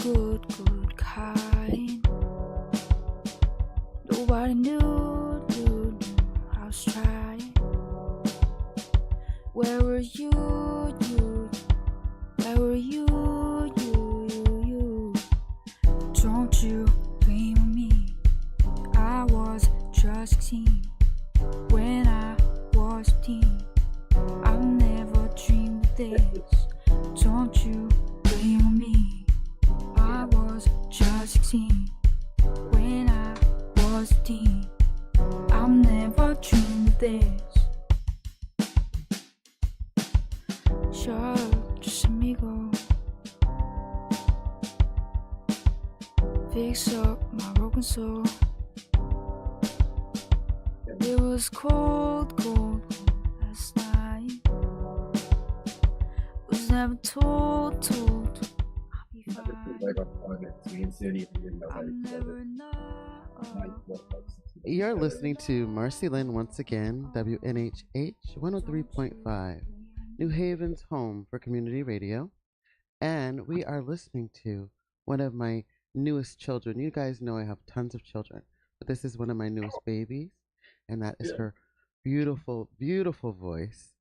good kind. Nobody knew I was trying. Where were you? Where were you? Don't you blame me? I was just 16 when I was a teen. I never dreamed of this. Don't you blame me? I was just 16 when I was a teen. I never dreamed of this. Shut up, just let me go. Fix up my broken soul. It was cold last night. Was never told I'll be fine. I'll never know. You're listening to MarceyLynn once again, WNHH 103.5, New Haven's home for community radio. And we are listening to one of my newest children. You guys know I have tons of children, but this is one of my newest babies, and that is her beautiful, beautiful voice,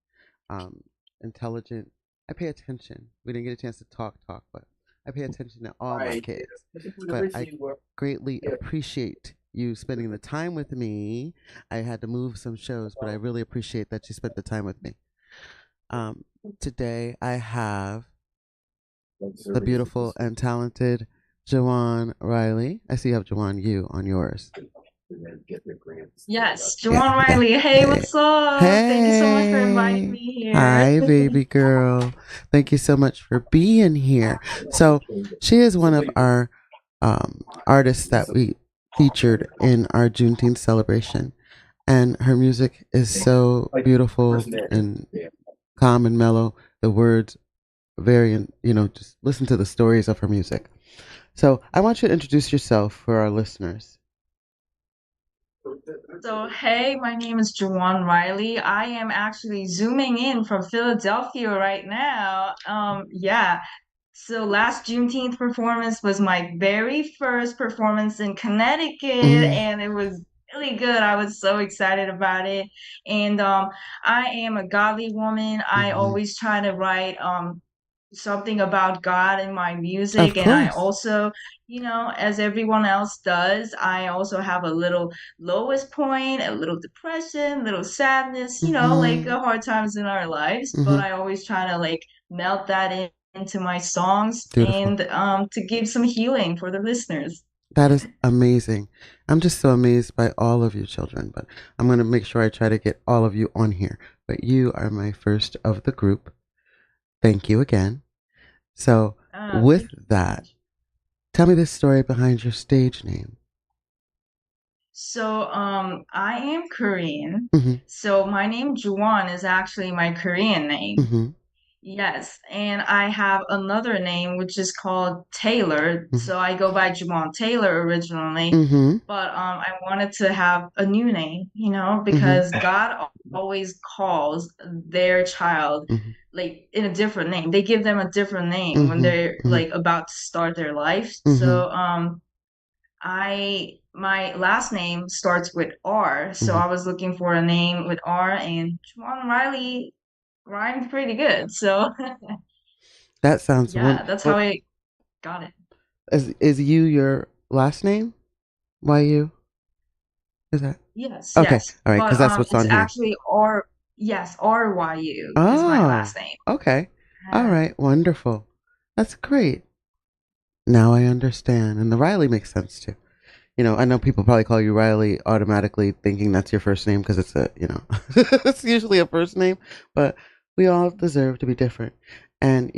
intelligent. I pay attention. We didn't get a chance to talk, but I pay attention to all my kids. But I greatly appreciate you spending the time with me. I had to move some shows, but I really appreciate that you spent the time with me. Today I have the beautiful and talented Jiwon Riley. I see you have Jiwon U on yours. Yes, Jiwon Riley. Hey, what's up? Hey. Thank you so much for inviting me here. Hi, baby girl. Thank you so much for being here. So she is one of our artists that we featured in our Juneteenth celebration. And her music is so beautiful and calm and mellow. The words very, just listen to the stories of her music. So I want you to introduce yourself for our listeners. So, hey, my name is Jiwon Riley. I am actually zooming in from Philadelphia right now. So last Juneteenth performance was my very first performance in Connecticut, and it was really good. I was so excited about it. And I am a godly woman. I always try to write something about God in my music, and I also, as everyone else does, I also have a little lowest point, a little depression, a little sadness, like the hard times in our lives, but I always try to like melt that into my songs. Beautiful. And to give some healing for the listeners. That is amazing. I'm just so amazed by all of you children, but I'm going to make sure I try to get all of you on here. But you are my first of the group. Thank you again. So with that, tell me the story behind your stage name. So I am Korean. So my name Jiwon is actually my Korean name. Yes, and I have another name which is called Taylor. So I go by Jiwon Taylor originally, but I wanted to have a new name, because God always calls their child like in a different name. They give them a different name when they're like about to start their life. So my last name starts with R, so I was looking for a name with R, and Jiwon Riley rhymed pretty good, so that sounds that's how I got it. Is you your last name? YU? Is that? Yes. Okay. Yes. All right, because that's what's on here. It's actually RYU is my last name. Okay. All right. Wonderful. That's great. Now I understand, and the Riley makes sense too. I know people probably call you Riley automatically thinking that's your first name because it's it's usually a first name, but we all deserve to be different. And,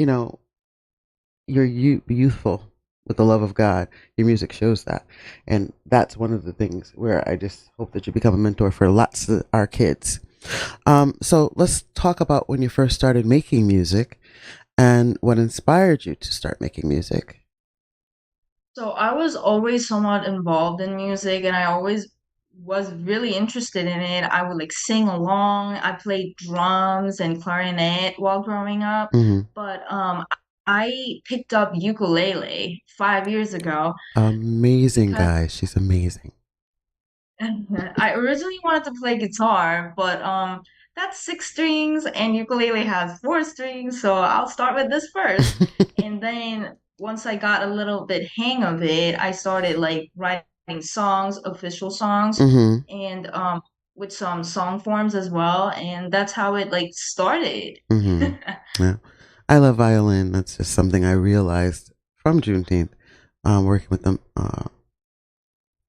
you're youthful with the love of God. Your music shows that. And that's one of the things where I just hope that you become a mentor for lots of our kids. So let's talk about when you first started making music and what inspired you to start making music. So I was always somewhat involved in music, and I always was really interested in it. I would like sing along. I played drums and clarinet while growing up, but I picked up ukulele 5 years ago Amazing, because guys. She's amazing. I originally wanted to play guitar, but that's 6 strings and ukulele has 4 strings, so I'll start with this first. And then once I got a little bit hang of it, I started like writing songs, official songs, Mm-hmm. and with some song forms as well, and that's how it like started. Mm-hmm. Yeah. I love violin. That's just something I realized from Juneteenth, working with the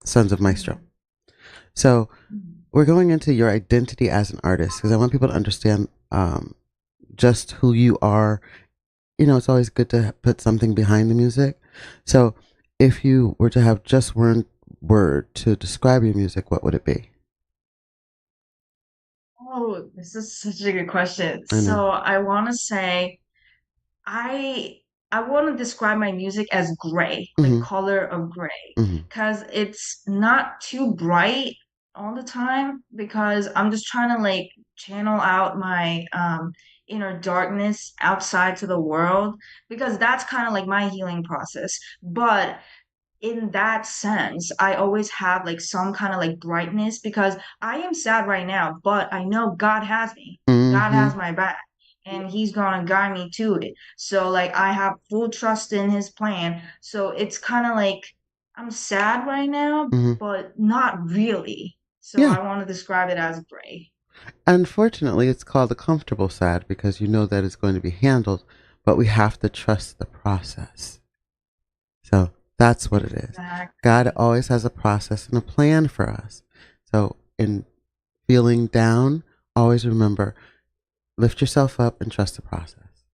Sons of Maestro. So we're going into your identity as an artist because I want people to understand just who you are. You know, it's always good to put something behind the music. So if you were to have just one word to describe your music, what would it be? Oh, this is such a good question. I know. So I want to say I I want to describe my music as gray, like Mm-hmm. color of gray, Mm-hmm. because it's not too bright all the time because I'm just trying to like channel out my inner darkness outside to the world because that's kind of like my healing process. But in that sense, I always have like some kind of like brightness because I am sad right now, but I know God has me. God Mm-hmm. has my back and he's gonna guide me to it. So like I have full trust in his plan. So it's kind of like I'm sad right now, Mm-hmm. but not really. So Yeah. I want to describe it as gray. Unfortunately, it's called a comfortable sad because you know that it's going to be handled, but we have to trust the process. So that's what it is. God Exactly. always has a process and a plan for us. So in feeling down, always remember, lift yourself up and trust the process.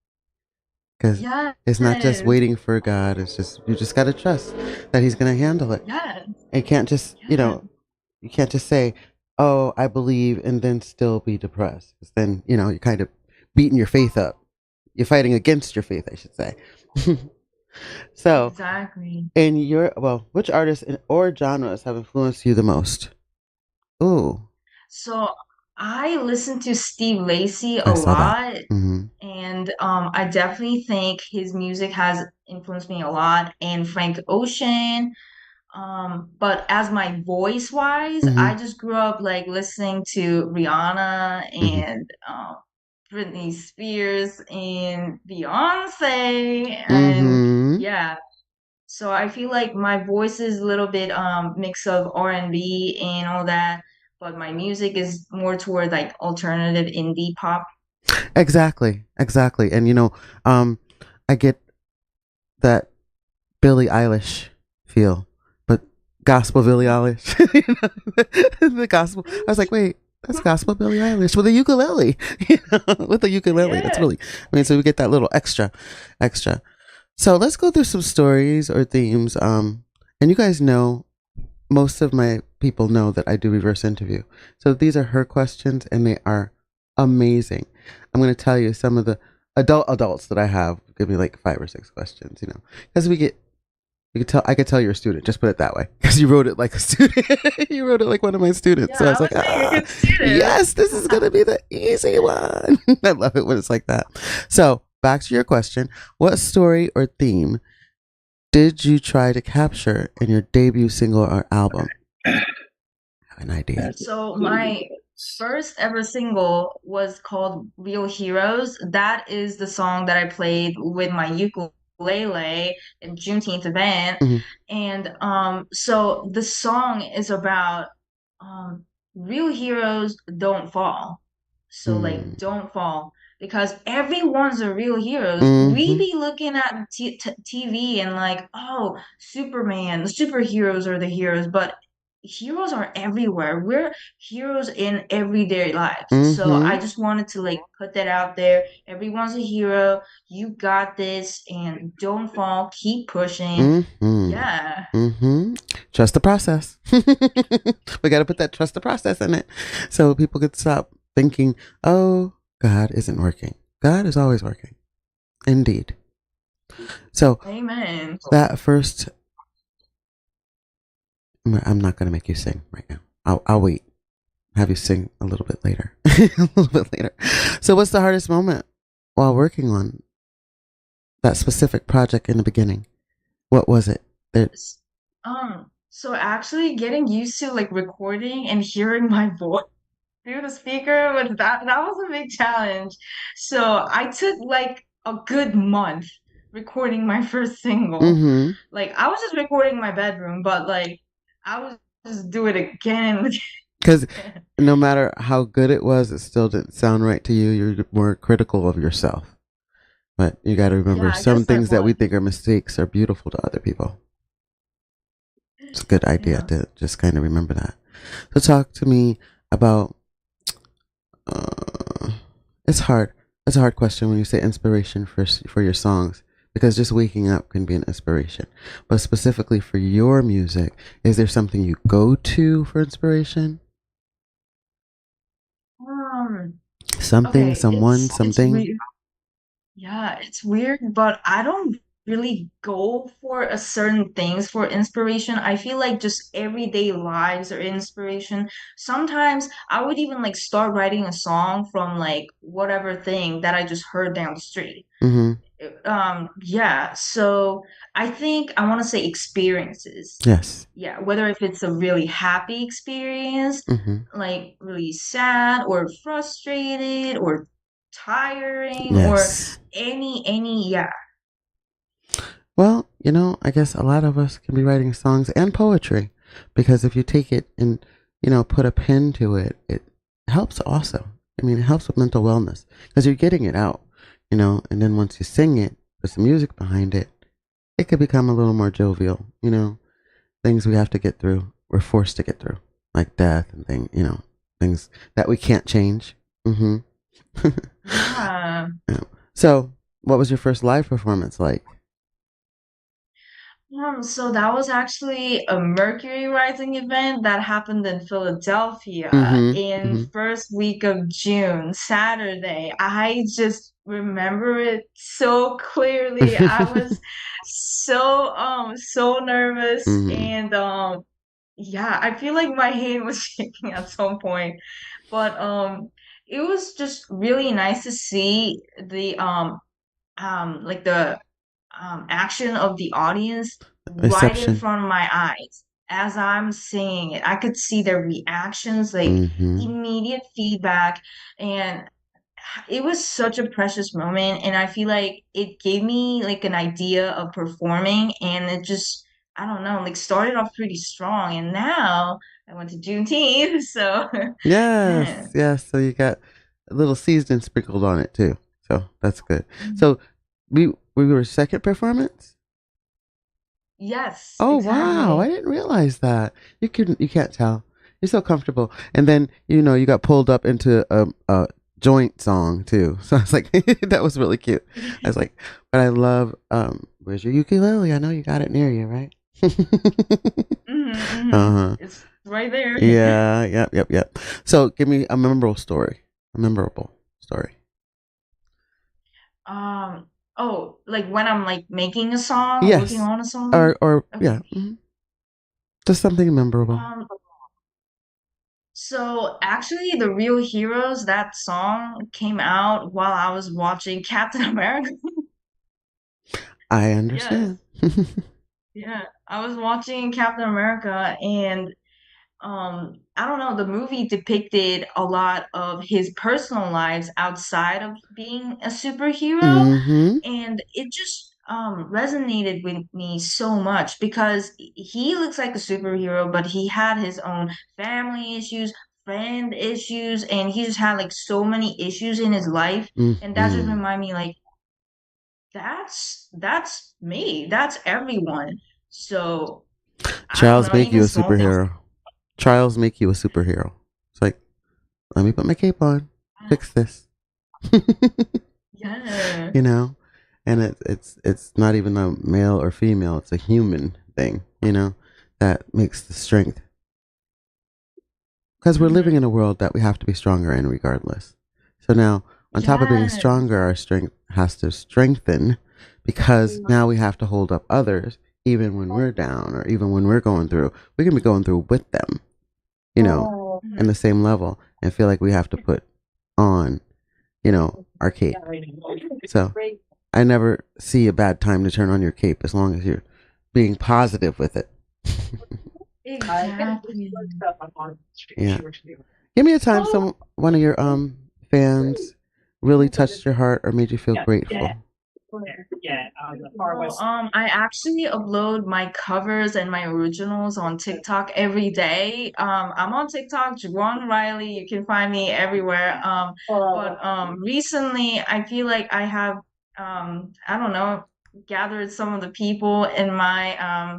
Because Yes. it's not just waiting for God. It's just, you just got to trust that He's going to handle it. Yes. And you can't just, Yes. you can't just say, oh, I believe, and then still be depressed. Because then, you're kind of beating your faith up. You're fighting against your faith, I should say. So, Exactly. which artists or genres have influenced you the most? Ooh, So I listen to Steve Lacy a I saw that. lot, Mm-hmm. and I definitely think his music has influenced me a lot, and Frank Ocean. But as my voice wise, Mm-hmm. I just grew up like listening to Rihanna Mm-hmm. and Britney Spears and Beyonce, and Mm-hmm. yeah. So I feel like my voice is a little bit mix of R&B and all that, but my music is more toward like alternative indie pop. Exactly. Exactly. And um, I get that Billie Eilish feel, but gospel Billie Eilish. The gospel. I was like, wait, that's gospel Billie Eilish with a ukulele. With a ukulele. That's Yeah. really. I mean, so we get that little extra. So let's go through some stories or themes. And you guys know, most of my people know that I do reverse interview. So these are her questions, and they are amazing. I'm going to tell you some of the adults that I have. Give me like 5 or 6 questions, because I could tell you're a student. Just put it that way, because you wrote it like a student. You wrote it like one of my students. Yeah, So I was I like, was saying you're a good student. yes, this is gonna be the easy one. I love it when it's like that. So back to your question: what story or theme did you try to capture in your debut single or album? Have an idea? So my first ever single was called Real Heroes. That is the song that I played with my ukulele at Juneteenth event. Mm-hmm. And so the song is about um real heroes don't fall. So like don't fall because everyone's a real heroes. We Mm-hmm. be looking at TV and like, oh, Superman, the superheroes are the heroes, but heroes are everywhere. We're heroes in everyday lives. So Mm-hmm. I just wanted to like put that out there. Everyone's a hero. You got this and don't fall. Keep pushing. Mm-hmm. Yeah. Mm-hmm. Trust the process. We got to put that trust the process in it, so people could stop thinking, "Oh, God isn't working." God is always working, indeed. So Amen. that first, I'm not going to make you sing right now. I'll wait. Have you sing a little bit later. A little bit later. So, what's the hardest moment while working on that specific project in the beginning? What was it? That So actually getting used to like recording and hearing my voice through the speaker was that was a big challenge. So I took like a good month recording my first single. mm-hmm. Like I was just recording my bedroom, but like I was just do it again and Because again. no matter how good it was, it still didn't sound right to you. You're more critical of yourself. But you got to Yeah, remember, I some guess I things that we was. think are mistakes are beautiful to other people. It's a good idea Yeah. to just kind of remember that. So talk to me about. Uh, it's hard. It's a hard question when you say inspiration for your songs, because just waking up can be an inspiration. But specifically for your music, is there something you go to for inspiration? Um, Something, okay, someone, it's something. weird. Yeah, it's weird, but I don't really go for a certain things for inspiration. I feel like just everyday lives are inspiration. Sometimes I would even like start writing a song from like whatever thing that I just heard down the street. Mm-hmm. Yeah, so I think I want to say experiences. Yes. Yeah, whether if it's a really happy experience, Mm-hmm. like really sad or frustrated or tiring or Yes. yeah. Well, I guess a lot of us can be writing songs and poetry, because if you take it and, put a pen to it, it helps also. I mean, it helps with mental wellness because you're getting it out, and then once you sing it, with some music behind it, it could become a little more jovial, things we have to get through, we're forced to get through, like death and things that we can't change. Mm-hmm. Yeah. Yeah. So, what was your first live performance like? So that was actually a Mercury Rising event that happened in Philadelphia Mm-hmm. in Mm-hmm. first week of June, Saturday. I just remember it so clearly. I was so nervous Mm-hmm. and yeah, I feel like my hand was shaking at some point. But it was just really nice to see the like the action of the audience right in Reception. front of my eyes as I'm singing it. I could see their reactions, like Mm-hmm. immediate feedback, and it was such a precious moment. And I feel like it gave me like an idea of performing, and it just, I don't know, like started off pretty strong. And now I went to Juneteenth, so yeah. Yes, yes. So you got a little seasoning sprinkled on it too. So that's good. So we were second performance. Yes, Oh wow! I exactly. didn't realize that. You can't tell. You're so comfortable, and then you got pulled up into a joint song too. So I was like, that was really cute. I was like, but I love where's your ukulele? I know you got it near you, right? Uh-huh. It's right there. Yeah, yep. So give me a memorable story. A memorable story. Um, oh, like when I'm like making a song, working Yes. on a song? Or Okay. yeah. Just something memorable. Um, so actually The Real Heroes, that song came out while I was watching Captain America. I Yes. understand. Yeah. I was watching Captain America and I don't know, the movie depicted a lot of his personal lives outside of being a superhero, Mm-hmm. and it just resonated with me so much because he looks like a superhero, but he had his own family issues, friend issues, and he just had like so many issues in his life, and that just Mm-hmm. reminded me like that's me, that's everyone. So I don't Trials know, make you even a small things. superhero. Trials make you a superhero. It's like, let me put my cape on. Fix this. Yeah. you know? And it's not even a male or female, it's a human thing, that makes the strength. Because we're living Hmm. in a world that we have to be stronger in regardless. So now, on top of being Yes. stronger, our strength has to strengthen, because now we have to hold up others even when we're down or even when we're going through. We can be going through with them, in the Mhm. same level, and feel like we have to put on, our cape. So, I never see a bad time to turn on your cape as long as you're being positive with it. Exactly. Yeah. Give me a time one of your fans really touched your heart or made you feel grateful. Well, I actually upload my covers and my originals on TikTok every day. I'm on TikTok, Jiwon Riley. You can find me everywhere. But recently I feel like I have I don't know, gathered some of the people in my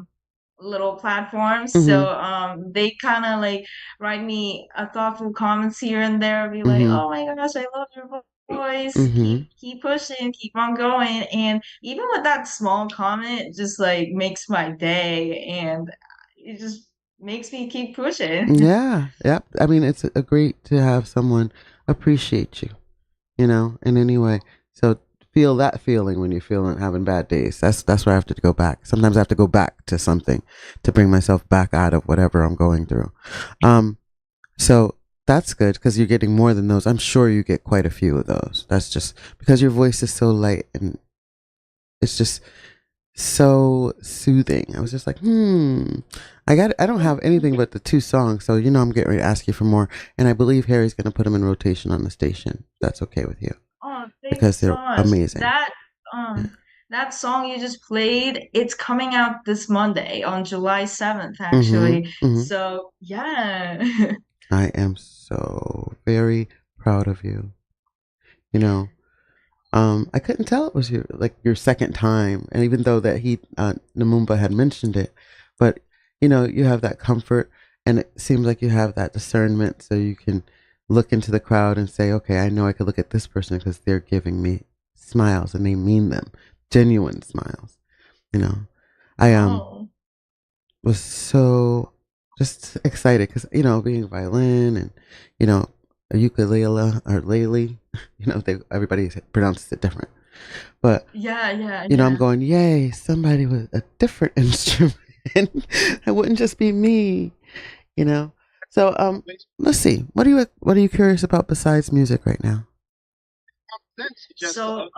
little platforms. Mm-hmm. So they kind of like write me a thoughtful comments here and there, be like, Mm-hmm. "Oh my gosh, I love your voice. Mm-hmm. Keep pushing, keep on going." And even with that small comment, just like makes my day, and it just makes me keep pushing. Yeah. Yep. I mean, it's a great to have someone appreciate you, in any way. So feel that feeling when you're feeling having bad days. That's where I have to go back. Sometimes I have to go back to something to bring myself back out of whatever I'm going through. So that's good because you're getting more than those. I'm sure you get quite a few of those. That's just because your voice is so light and it's just so soothing. I was just like, I don't have anything but the 2 songs, so I'm getting ready to ask you for more. And I believe Harry's gonna put them in rotation on the station. That's okay with you. Oh, thank you Because so they're much. amazing. Yeah. That song you just played, it's coming out this Monday on July 7th, Mm-hmm. actually. Mm-hmm. So, yeah. I am so very proud of you. You know, I couldn't tell it was your second time, and even though that Namumba had mentioned it, but you have that comfort, and it seems like you have that discernment, so you can look into the crowd and say, okay, I know I could look at this person because they're giving me smiles and they mean them, genuine smiles. I Oh, was so just excited because being violin and a ukulele or lele, everybody pronounces it different, but yeah, yeah, I'm yeah. going, yay, somebody with a different instrument. It wouldn't just be me, you know. So let's see. What are you curious about besides music right now? So,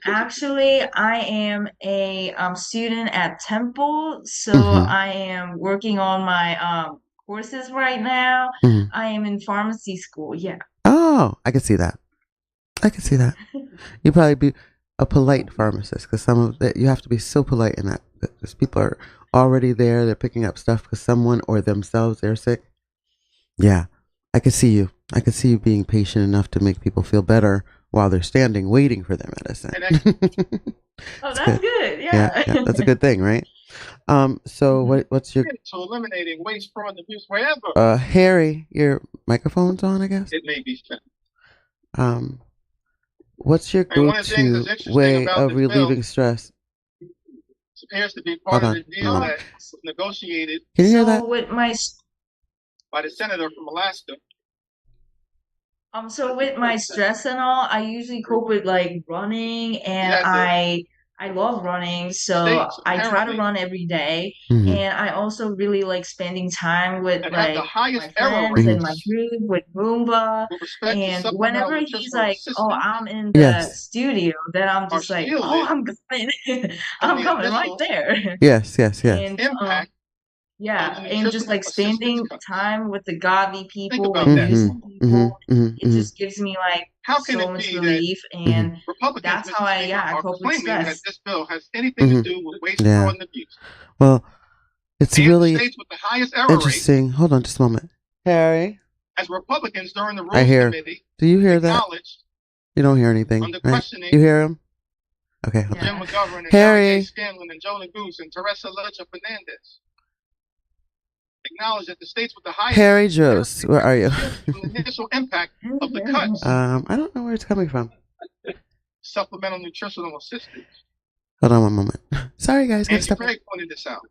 actually, I am a student at Temple, so Mm-hmm. I am working on my courses right now. Mm-hmm. I am in pharmacy school, yeah. Oh, I can see that. I can see that. You'd probably be a polite pharmacist because some of that you have to be so polite in that because people are already there. They're picking up stuff because someone or themselves they're sick. Yeah, I could see you. I could see you being patient enough to make people feel better while they're standing waiting for their medicine. Oh, It's that's good. good, Yeah, yeah. yeah, that's a good thing, right? So Mhm. what's your To eliminating waste, fraud, and abuse wherever Harry? Your microphone's on, I guess. it may be found. Um, what's your And one of the things that's go-to interesting way about of this bill relieving stress? appears to be Hold part of on. the deal Um, that was negotiated Can you hear that? so with my s- by the senator from Alaska. so with my stress and all, I usually cope with like running, He and had the I love running, so states I try to apparently run every day. Mm-hmm. And I also really like spending time with and had the like my highest error friends and my rates group with Roomba. with respect to And supplemental whenever he's nutritional like, "Oh, assistance I'm in the Yes. studio," then I'm are just like, "Oh, shielded I'm coming, from I'm the coming right initial there." Yes. Yes. Yes. And impact of yeah, the and just nutritional like assistance spending cuts. time with the godly Think people about and that. Mm-hmm. decent Mm-hmm. people, it Mm-hmm. just gives me like How can so it much be that relief, Mm-hmm. and Republicans, that's how Mr. Speaker, I are cope with claiming that stress. this bill has anything to Mm-hmm. do with waste, Yeah. fraud, and abuse? Well, it's And the really states with the highest error rates, interesting. Hold on just a moment. Harry, as Republicans during the I Rules hear. Committee Do you hear that? acknowledged You don't hear anything, under right? questioning You hear him? Okay, hold on. Jim Yeah. McGovern and Mary Kay Harry. Scanlon and Jonah Goose and Teresa Lecha Fernandez acknowledged that the states with the highest Harry error Jost, rates where are have you? been shielded from the initial impact of the cuts. I don't know where it's coming from. Supplemental nutritional assistance. Hold on one moment. Sorry, guys. Gotta Angie step. Craig pointed this out.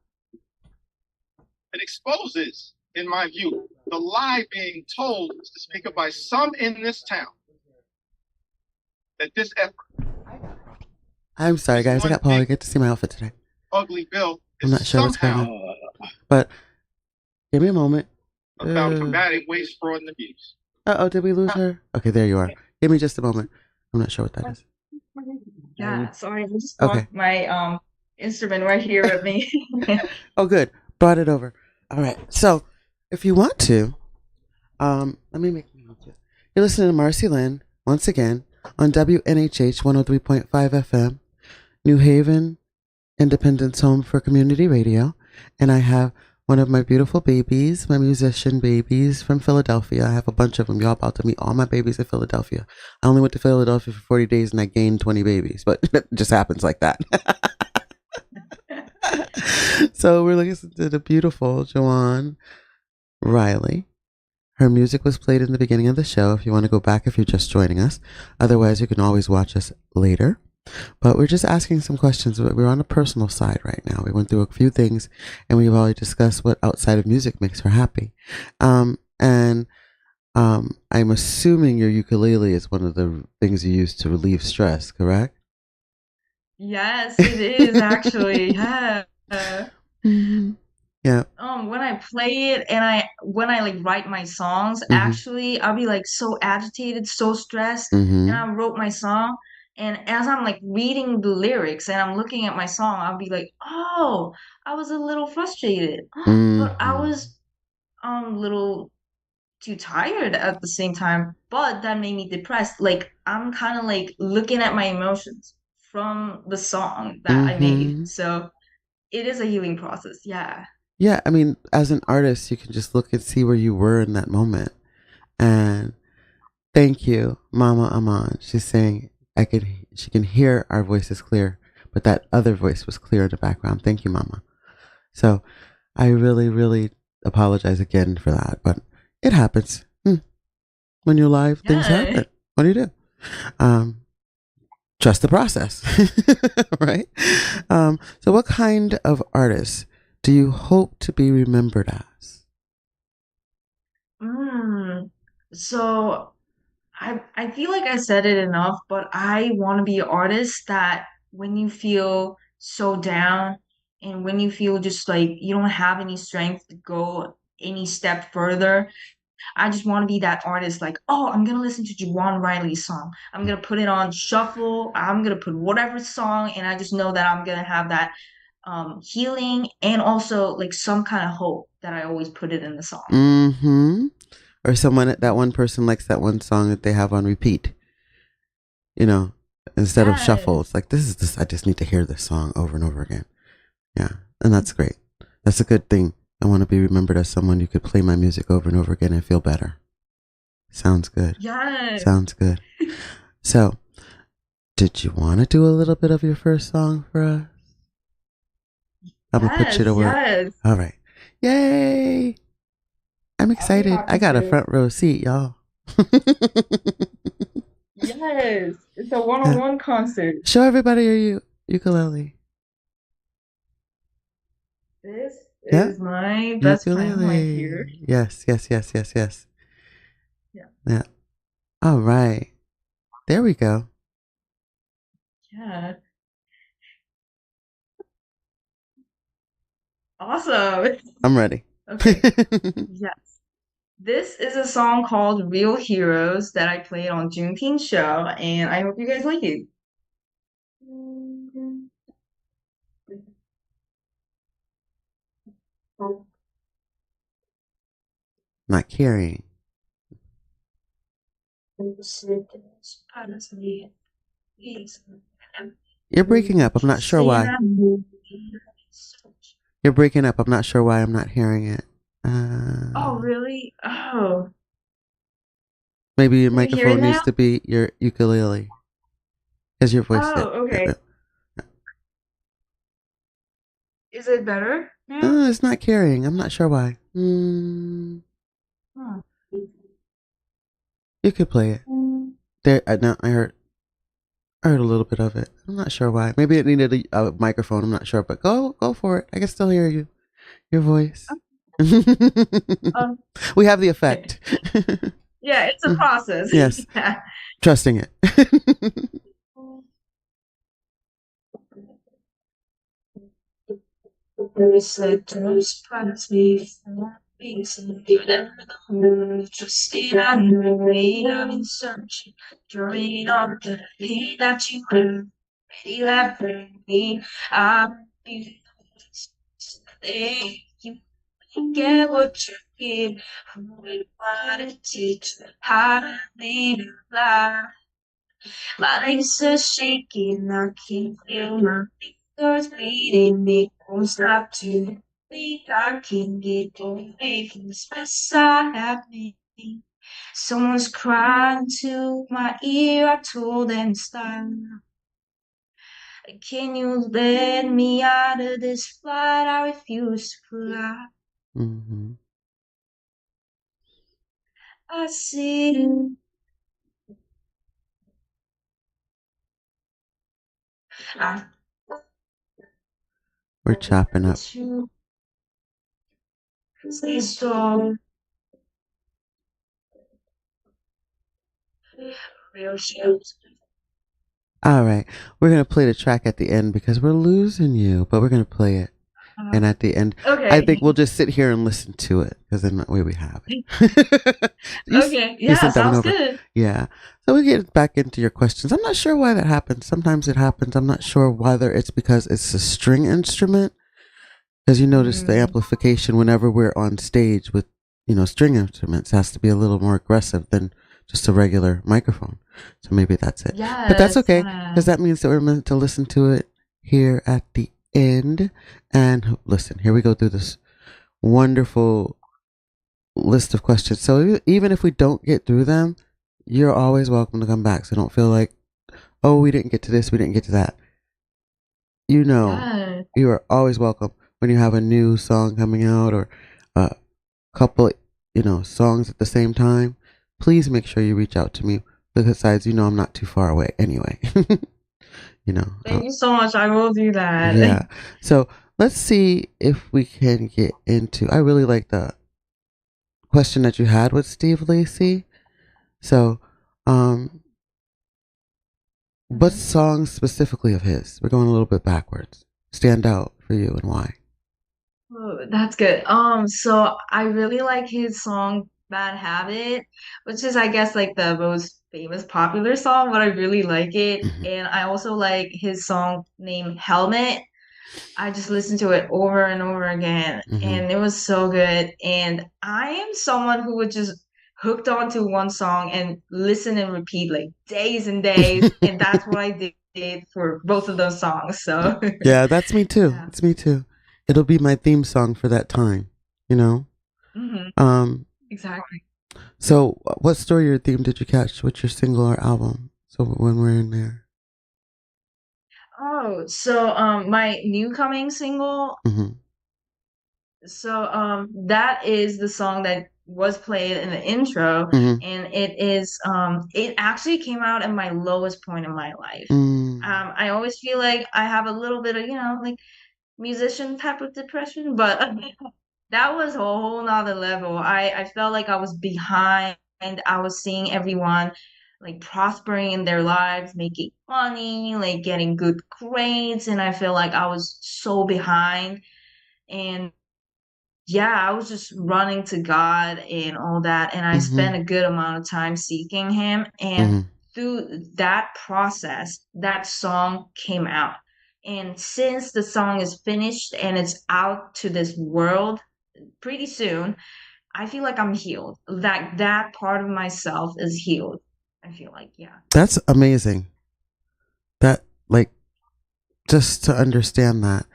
It exposes, in my view, the lie being told, Mr. Speaker, by some in this town that this effort, I'm sorry, this guys. I one got Paul. I big get to see my outfit today. ugly bill, I'm is not sure what's going somehow on, but give me a moment. about combating waste, fraud, and abuse. Did we lose her? Okay, there you are. Give me just a moment. I'm not sure what that is. Yeah, sorry, I just Okay. brought my instrument right here with me. Oh, good. Brought it over. All right. So, if you want to, let me make. You're listening to MarceyLynn once again on WNHH 103.5 FM, New Haven, Independence Home for Community Radio, and I have one of my beautiful babies, my musician babies from Philadelphia. I have a bunch of them. Y'all about to meet all my babies in Philadelphia. I only went to Philadelphia for 40 days and I gained 20 babies, but it just happens like that. So we're listening to the beautiful Jiwon Riley. Her music was played in the beginning of the show if you want to go back if you're just joining us. Otherwise, you can always watch us later. But we're just asking some questions. We're on a personal side right now. We went through a few things and we've already discussed what outside of music makes her happy. And I'm assuming your ukulele is one of the things you use to relieve stress, correct? Yes, it is actually. Yeah. Mm-hmm. Yeah. When I play it and when I like write my songs, Mm-hmm. actually I'll be like so agitated, so stressed, Mm-hmm. and I wrote my song, and as I'm like reading the lyrics and I'm looking at my song, I'll be like, oh, I was a little frustrated, but I Mm-hmm. was little too tired at the same time, but that made me depressed. Like I'm kind of like looking at my emotions from the song that I made. Mm-hmm. So it is a healing process. Yeah. Yeah, I mean, as an artist, you can just look and see where you were in that moment. And thank you, Mama Aman. She's saying she can hear our voices clear, but that other voice was clear in the background. Thank you, Mama. So I really, really apologize again for that, but it happens. When you're live, things happen. What do you do? Trust the process, right? So what kind of artist do you hope to be remembered as? So I feel like I said it enough, but I want to be an artist that when you feel so down and when you feel just like you don't have any strength to go any step further, I just want to be that artist like, oh, I'm gonna listen to Jiwon Riley's song. I'm gonna put it on shuffle. I'm gonna put whatever song, and I just know that I'm gonna have that healing and also like some kind of hope that I always put it in the song. Mm-hmm. Or that one person likes that one song that they have on repeat. You know, instead of shuffle, it's like this. I just need to hear this song over and over again. Yeah, and that's great. That's a good thing. I want to be remembered as someone who could play my music over and over again and feel better. Sounds good. Yes. Sounds good. So, did you want to do a little bit of your first song for us? I'm going to put you to work. Yes. All right. Yay. I'm excited. I got a front row seat, y'all. Yes. It's a one-on-one concert. Show everybody your ukulele. This is my best friend right here. Yes. Yeah. All right. There we go. Yeah. Awesome. I'm ready. Okay. Yes. This is a song called Real Heroes that I played on Juneteenth show, and I hope you guys like it. Not carrying. You're breaking up. I'm not sure why. You're breaking up. I'm not sure why I'm not hearing it. Oh, really? Oh. Maybe your microphone needs to be your ukulele. Because your voice. Oh, okay. Is it better now? It's not carrying. I'm not sure why. You could play it. There. No, I heard a little bit of it. I'm not sure why. Maybe it needed a microphone. I'm not sure, but go for it. I can still hear you. Your voice. We have the effect. Yeah, it's a process. Yes. Trusting it. Pretty like me, I'm you get what you give. Who would want to teach how to lead a life? My legs are shaking, I can feel my fingers bleeding. It won't stop to think I can get away from this mess I have made. Someone's crying to my ear, I told them stop. Can you let me out of this fight? I refuse to fly. Mm-hmm. I see. I We're chopping up. you stay strong. Real shit. All right. We're going to play the track at the end because we're losing you, but we're going to play it. And at the end, I Okay. think we'll just sit here and listen to it because then that way we have it. Okay. You Yeah, sent that one sounds over. good. Yeah. So we get back into your questions. I'm not sure why that happens. Sometimes it happens. I'm not sure whether it's because it's a string instrument. Because you notice the amplification whenever we're on stage with, string instruments has to be a little more aggressive than just a regular microphone. So maybe that's it. But that's Yes. okay because that means that we're meant to listen to it here at the end. And listen, here we go through this wonderful list of questions. So even if we don't get through them, you're always welcome to come back. So don't feel like, oh, we didn't get to this, we didn't get to that. Yes. You are always welcome when you have a new song coming out or a couple, songs at the same time. Please make sure you reach out to me. Besides, I'm not too far away anyway. Thank you so much. I will do that. Yeah. So let's see if we can get into. I really like the question that you had with Steve Lacy. So, what songs specifically of his? We're going a little bit backwards. Stand out for you and why? Oh, that's good. So I really like his song Bad Habit, which is I guess like the most famous popular song, but I really like it. Mm-hmm. And I also like his song named Helmet. I just listened to it over and over again, and it was so good. And I am someone who would just hooked onto one song and listen and repeat like days and days, and that's what I did for both of those songs. So yeah, that's me too. yeah. It's me too. It'll be my theme song for that time, Exactly. So what story or theme did you catch with your single or album? So when we're in there. Oh, so my new coming single, Mm-hmm. so that is the song that was played in the intro, Mm-hmm. and it actually came out at my lowest point in my life. Mm. I always feel like I have a little bit of, like musician type of depression, but that was a whole nother level. I felt like I was behind. I was seeing everyone like prospering in their lives, making money, like getting good grades, and I feel like I was so behind. And yeah, I was just running to God and all that, and I Mm-hmm. spent a good amount of time seeking Him. And Mm-hmm. through that process, that song came out. And since the song is finished and it's out to this world pretty soon, I feel like I'm healed. That part of myself is healed. I feel like, yeah. That's amazing. That like just to understand that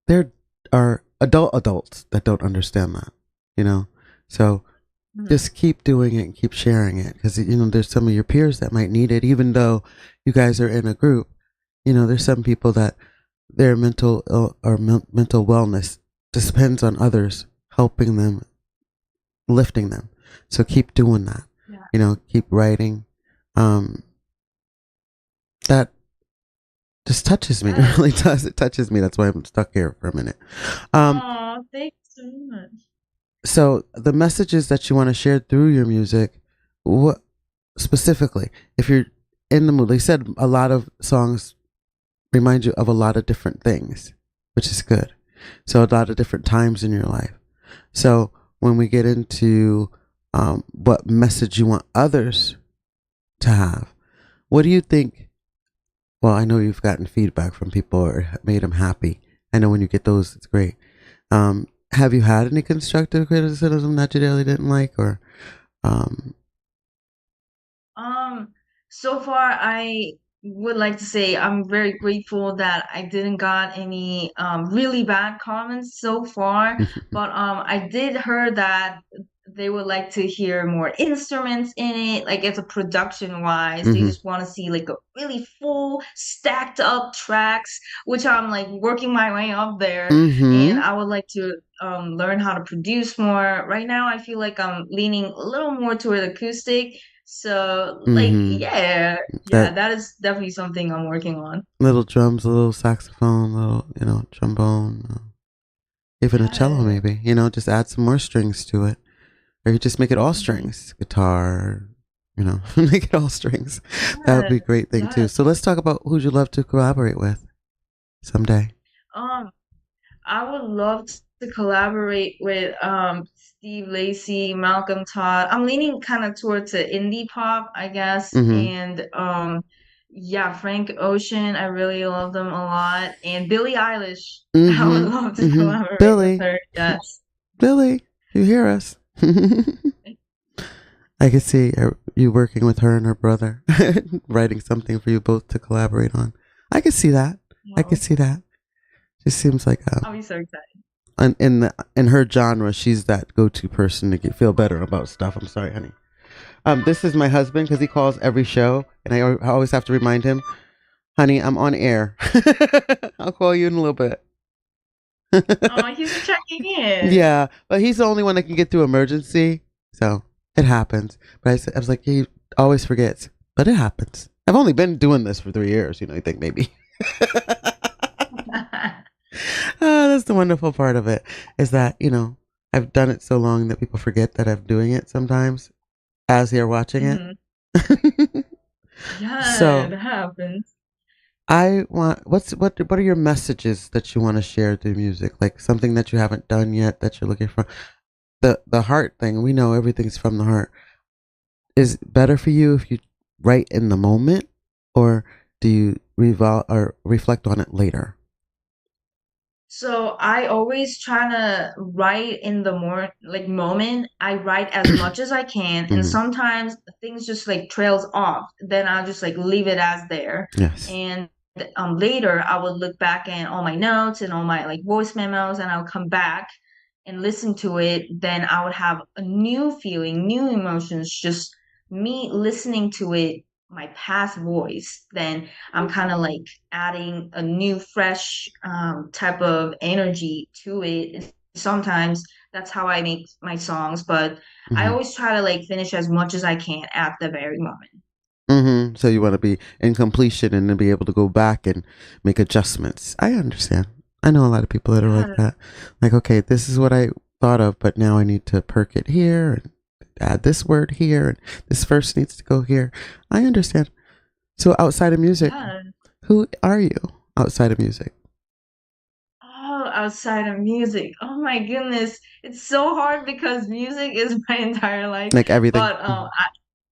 there are adults that don't understand that. So just keep doing it and keep sharing it because there's some of your peers that might need it, even though you guys are in a group. There's some people that their mental mental wellness depends on others helping them, lifting them. So keep doing that. Yeah. Keep writing. That just touches me. It really does. It touches me. That's why I'm stuck here for a minute. Oh, thanks so much. So the messages that you want to share through your music, what specifically, if you're in the mood, like you said, a lot of songs remind you of a lot of different things, which is good. So a lot of different times in your life. So when we get into what message you want others to have, what do you think Well, I know you've gotten feedback from people or made them happy. I know when you get those, it's great. Have you had any constructive criticism that you really didn't like, or um, Um, so far, I would like to say I'm very grateful that I didn't got any really bad comments so far. But I did hear that they would like to hear more instruments in it, like it's a production wise. They mm-hmm, just want to see like a really full stacked up tracks, which I'm like working my way up there, and mm-hmm, I would like to learn how to produce more. Right now, I feel like I'm leaning a little more toward acoustic, so, like, mm-hmm. yeah, That that is definitely something I'm working on. little drums, a little saxophone, little trombone, even a cello, Yeah, maybe. Just add some more strings to it, or you just make it all mhm. strings, guitar. Make it all strings. That would Yeah, be a great thing too. yeah. So let's talk about who'd you love to collaborate with someday. Um, I would love to collaborate with Steve Lacy, Malcolm Todd. I'm leaning kind of towards the indie pop, I guess, Mm-hmm. and yeah, Frank Ocean. I really love them a lot, and Billie Eilish. I would Mm-hmm. love to Mm-hmm. collaborate with Billy. her. Yes. Billy, you hear us? I could see you working with her and her brother, writing something for you both to collaborate on. I could see that. I could Wow. see that. Just seems like I'll be so excited. in her genre, she's that go-to person to feel better about stuff. I'm sorry, honey. This is my husband because he calls every show, and I always have to remind him, honey, I'm on air. I'll call you in a little bit. Oh, he's checking in. Yeah, but he's the only one that can get through emergency, so it happens. But I was like, he always forgets, but it happens. I've only been doing this for 3 years. You think maybe. That's the wonderful part of it is that I've done it so long that people forget that I'm doing it sometimes as they're watching Hmm. it. Yeah, So that happens. I want what are your messages that you want to share through music? Like something that you haven't done yet that you're looking for. The heart thing, we know everything's from the heart. Is it better for you if you write in the moment, or do you reflect on it later? So I always try to write in the more like moment. I write as much as I can, and Hmm. sometimes things just like trails off. Then I'll just like leave it as there. Yes. And later I would look back at all my notes and all my like voice memos, and I'll come back and listen to it. Then I would have a new feeling, new emotions, just me listening to it, my past voice. Then I'm kind of like adding a new, fresh type of energy to it. Sometimes that's how I make my songs, but I Hmm. always try to like finish as much as I can at the very moment. So you want to be in completion and then be able to go back and make adjustments. I understand. I know a lot of people that are like Yeah, that. Like, okay, this is what I thought of, but now I need to perk it here and add this word here and this verse needs to go here. I understand. So outside of music, yeah. who are you outside of music? Oh, outside of music. Oh my goodness. It's so hard because music is my entire life. Like everything. But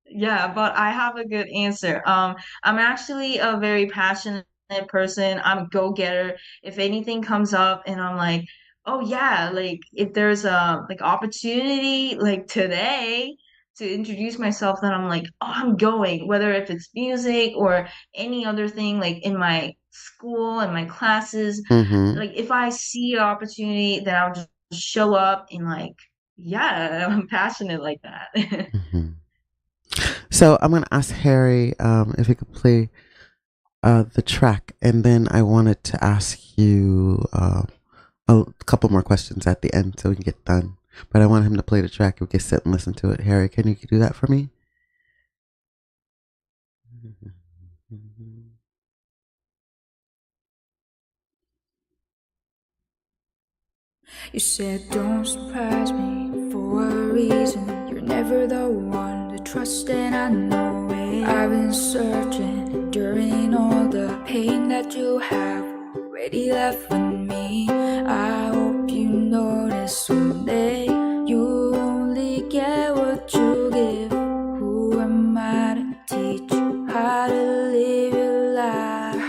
yeah, but I have a good answer. I'm actually a very passionate person. I'm a go-getter. If anything comes up and I'm like, oh yeah, like if there's a like opportunity like today to introduce myself, then I'm like, oh, I'm going, whether if it's music or any other thing like in my school and my classes. Mm-hmm. Like if I see an opportunity, then I'll just show up and like, yeah, I'm passionate like that. Mm-hmm. So I'm gonna ask Harry if he could play the track, and then I wanted to ask you a couple more questions at the end so we can get done. But I want him to play the track. We can sit and listen to it. Harry, can you do that for me? You said don't surprise me for a reason. You're never the one to trust, and I know it. I've been searching, enduring all the pain that you have already left with me. I hope you notice someday you only get what you give. Who am I to teach you how to live your life?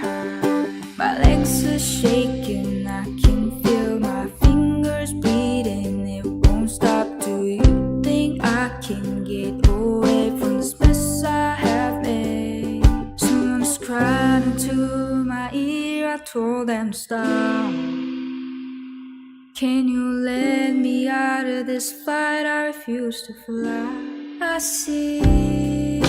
Can you let me out of this fight? I refuse to fly. I see you.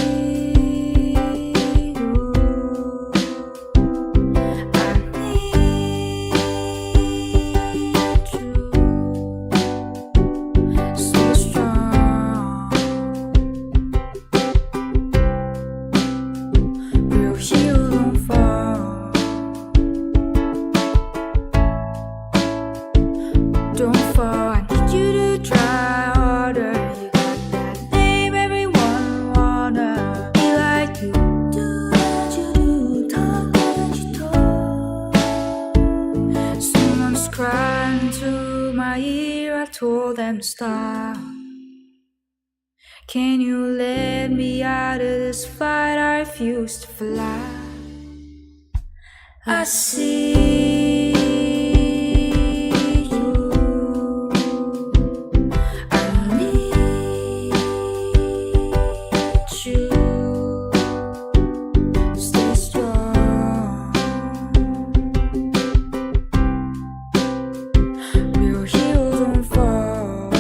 I need you. Stay strong. Real heal don't fall. Don't fall. I need you to try harder. You got that name everyone wanna be like you. Do what you do, talk what you talk. Someone's crying into my ear. I told them to stop. Can you let me out of this fight? I refuse to fly. I see you. I need you. Stay strong. Real heels don't fall.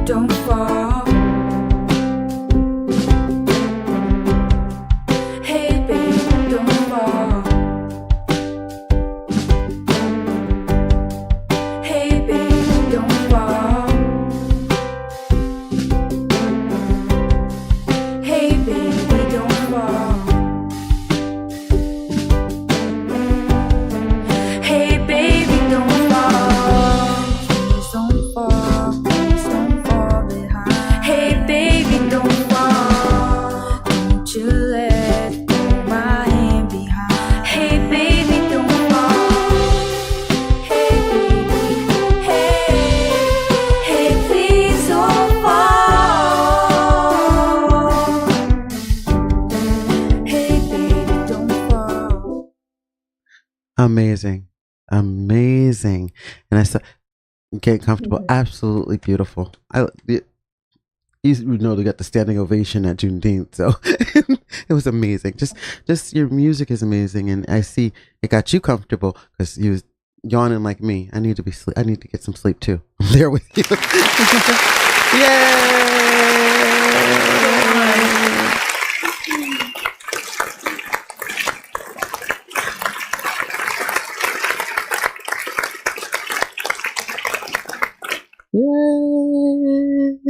Don't fall. Hey baby, don't fall. Hey baby, don't fall. Hey baby, don't fall. Hey baby, don't fall. Please don't fall. Please don't fall behind. Hey baby, don't fall. Don't you let go my hand behind. Hey baby, don't fall. Hey baby, hey please don't fall. Hey baby, don't fall. Amazing. Amazing. And I saw getting comfortable. Absolutely beautiful. You know they got the standing ovation at Juneteenth, so it was amazing. Just your music is amazing, and I see it got you comfortable because you was yawning like me. I need to be sleep. I need to get some sleep too. I'm there with you. Yay!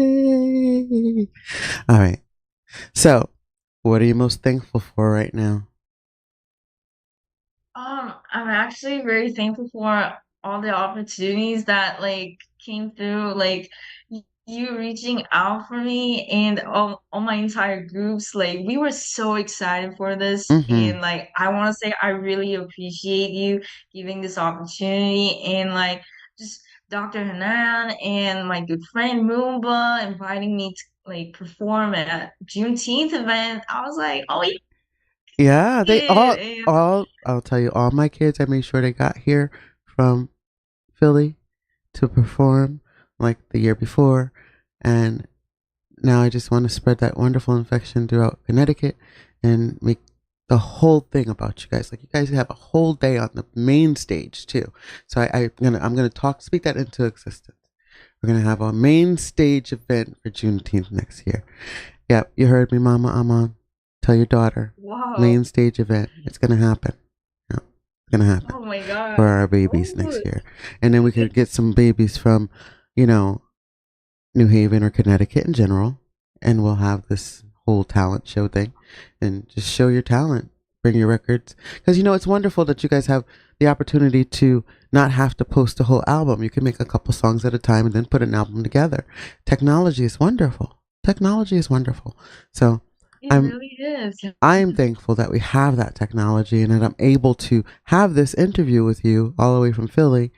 Yay! All right. So, what are you most thankful for right now? I'm actually very thankful for all the opportunities that like came through, like you reaching out for me and all my entire groups. Like we were so excited for this, Mm-hmm. and like I want to say I really appreciate you giving this opportunity, and like just Dr. Hanan and my good friend Moomba inviting me to like perform at Juneteenth event. I was like, oh Yeah, they yeah, and I'll tell you, all my kids, I made sure they got here from Philly to perform like the year before. And now I just want to spread that wonderful infection throughout Connecticut and make the whole thing about you guys. Like you guys have a whole day on the main stage too. So I'm gonna speak that into existence. We're gonna have a main stage event for Juneteenth next year. Yep, you heard me, Mama Amon. Tell your daughter. wow. Main stage event. It's gonna happen. Yeah, it's gonna happen Oh my God. for our babies next year. And then we could get some babies from, New Haven or Connecticut in general. And we'll have this whole talent show thing. And just show your talent. Bring your records. Because, it's wonderful that you guys have the opportunity to not have to post a whole album. You can make a couple songs at a time and then put an album together. Technology is wonderful. So It really is. I'm thankful that we have that technology and that I'm able to have this interview with you all the way from Philly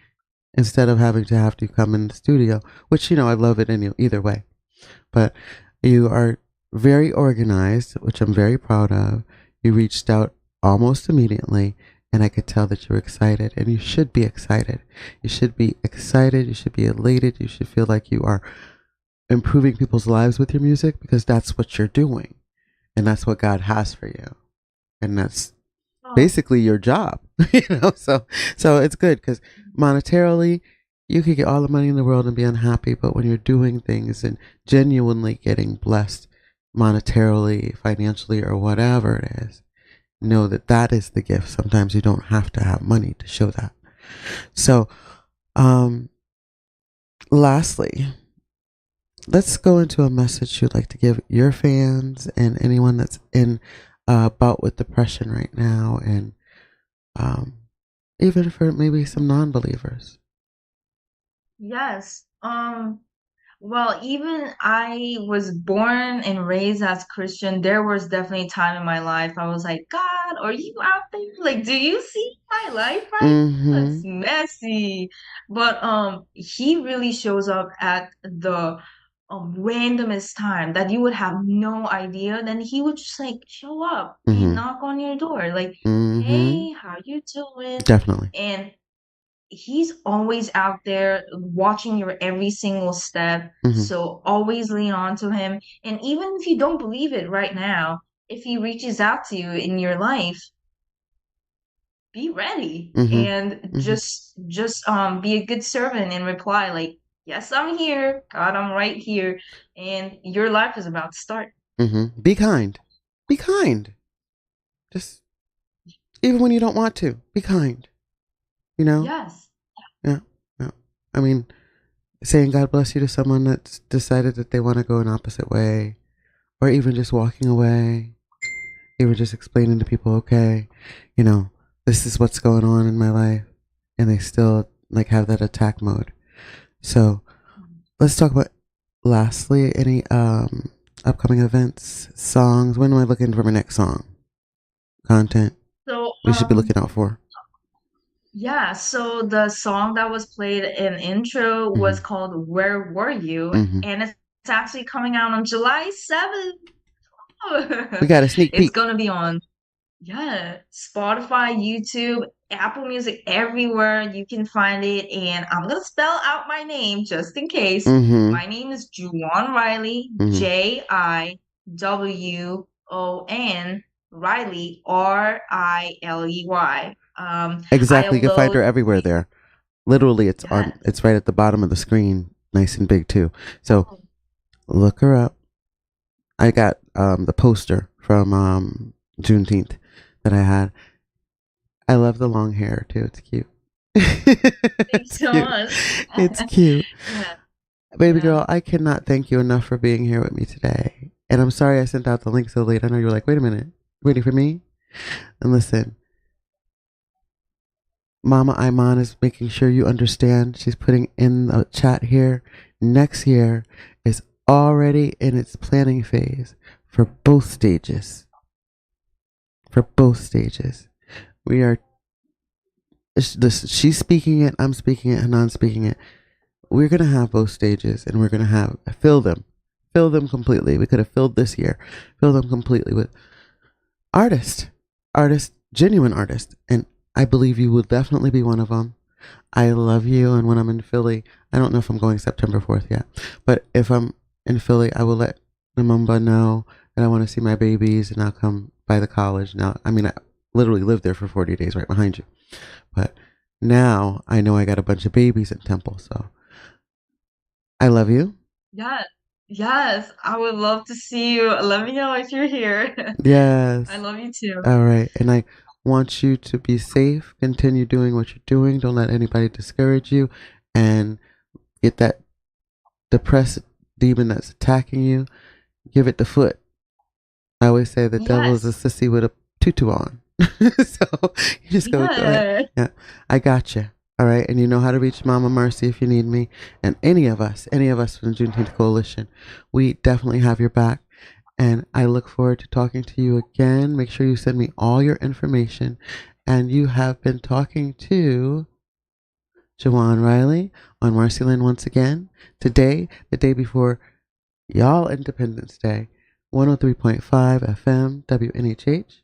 instead of having to have to come in the studio, which, I love it either way. But you are very organized, which I'm very proud of. You reached out almost immediately, and I could tell that you're excited, and you should be excited. You should be excited. You should be elated. You should feel like you are improving people's lives with your music because that's what you're doing. And that's what God has for you. And that's basically your job, so it's good because monetarily you could get all the money in the world and be unhappy, but when you're doing things and genuinely getting blessed monetarily, financially, or whatever it is, know that that is the gift. Sometimes you don't have to have money to show that. So lastly, let's go into a message you'd like to give your fans and anyone that's in bout with depression right now, and even for maybe some non-believers. Yes. Well, even I was born and raised as Christian, there was definitely a time in my life I was like, God, are you out there? Like, do you see my life right now? Mm-hmm. It's messy. But he really shows up at the randomest time that you would have no idea. Then he would just like show up and Mm-hmm. knock on your door, like, Mm-hmm. hey, how you doing? Definitely. And he's always out there watching your every single step. Mm-hmm. So always lean on to him. And even if you don't believe it right now, if he reaches out to you in your life, be ready Mm-hmm. and Mm-hmm. just be a good servant and reply like, yes, I'm here. God, I'm right here. And your life is about to start. Mm-hmm. Be kind. Be kind. Just even when you don't want to, be kind. Yes. Yeah. I mean, saying God bless you to someone that's decided that they want to go an opposite way, or even just walking away, even just explaining to people, okay, this is what's going on in my life, and they still like have that attack mode. So let's talk about lastly any upcoming events, songs. When am I looking for my next song? Content So we should be looking out for. yeah, so the song that was played in intro was called Where Were You? And it's actually coming out on July 7th. We got a sneak peek. It's gonna be on Spotify, YouTube, Apple Music, everywhere you can find it. And I'm gonna spell out my name just in case. My name is Jiwon Riley, Jiwon Riley, Riley. Exactly. You can find her everywhere there. Literally, it's on. It's right at the bottom of the screen, nice and big too. So look her up. I got the poster from Juneteenth that I had. I love the long hair too. It's cute. Thanks so much. It's cute. Baby girl, I cannot thank you enough for being here with me today. And I'm sorry I sent out the link so late. I know you were like, wait a minute, waiting for me? And listen, Mama Iman is making sure you understand. She's putting in the chat here. Next year is already in its planning phase for both stages. We are, she's speaking it, I'm speaking it, Hanan's speaking it. We're going to have both stages, and we're going to fill them completely. We could have filled this year, fill them completely with artists, genuine artists. And I believe you will definitely be one of them. I love you. And when I'm in Philly, I don't know if I'm going September 4th yet, but if I'm in Philly, I will let Namumba know that I want to see my babies, and I'll come by the college. Now, I mean, I literally lived there for 40 days right behind you. But now I know I got a bunch of babies at Temple. So I love you. Yes, I would love to see you. Let me know if you're here. Yes. I love you too. All right. And I want you to be safe. Continue doing what you're doing. Don't let anybody discourage you, and get that depressed demon that's attacking you. Give it the foot. I always say the devil is a sissy with a tutu on. So you just go ahead. Yeah, I got you. All right. And you know how to reach Mama Marcy if you need me. And any of us from the Juneteenth Coalition, we definitely have your back. And I look forward to talking to you again. Make sure you send me all your information. And you have been talking to Jiwon Riley on MarceyLynn once again. Today, the day before y'all Independence Day, 103.5 FM, WNHH,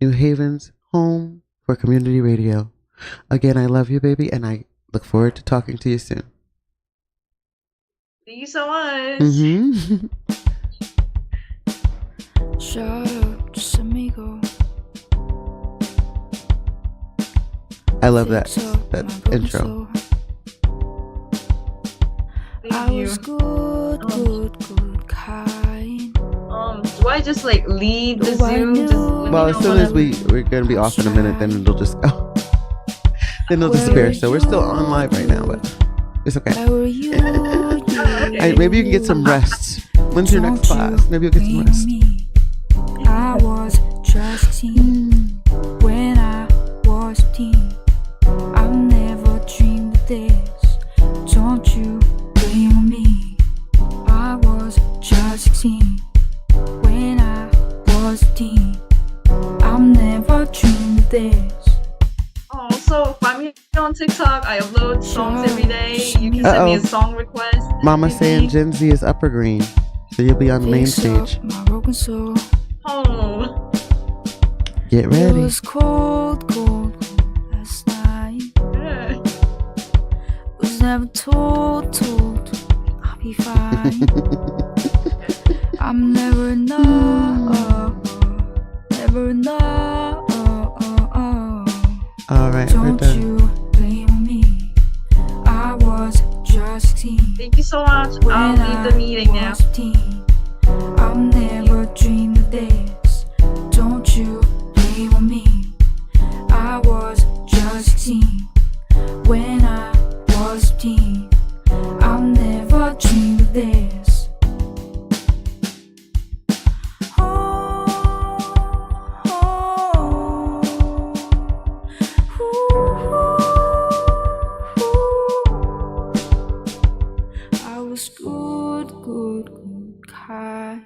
New Haven's home for community radio. Again, I love you, baby, and I look forward to talking to you soon. Thank you so much. Shut up, just amigo. I love that intro. Thank I you. was good, kind. Do I just like leave the Zoom? Just let me Well, as know soon as whenever- we're gonna be off in a minute, then it'll just go. Then it'll disappear. So we're still on live right now, but it's okay. Where were you? Hey, maybe you can get some rest. When's your next class? Maybe you'll get some rest. I was just a teen when I was a teen. I never dreamed of this. Don't you blame on me. I was just 16 when I was a teen. I never dreamed of this. Also, find me on TikTok. I upload songs every day. You can send me a song request. Mama saying Gen Z is upper green, so you'll be on the main stage. My broken soul. Oh, Get It ready. was cold last night. yeah. Was never told I'll be fine. I'm never enough, never enough. All right, we're Don't done. you blame me. I was just 16 Thank you so much. when I'll leave the meeting now. was a teen. I never dreamed of this. Don't you blame on me. I was just 16 when I was a teen. I never dreamed of this. I was good, kind.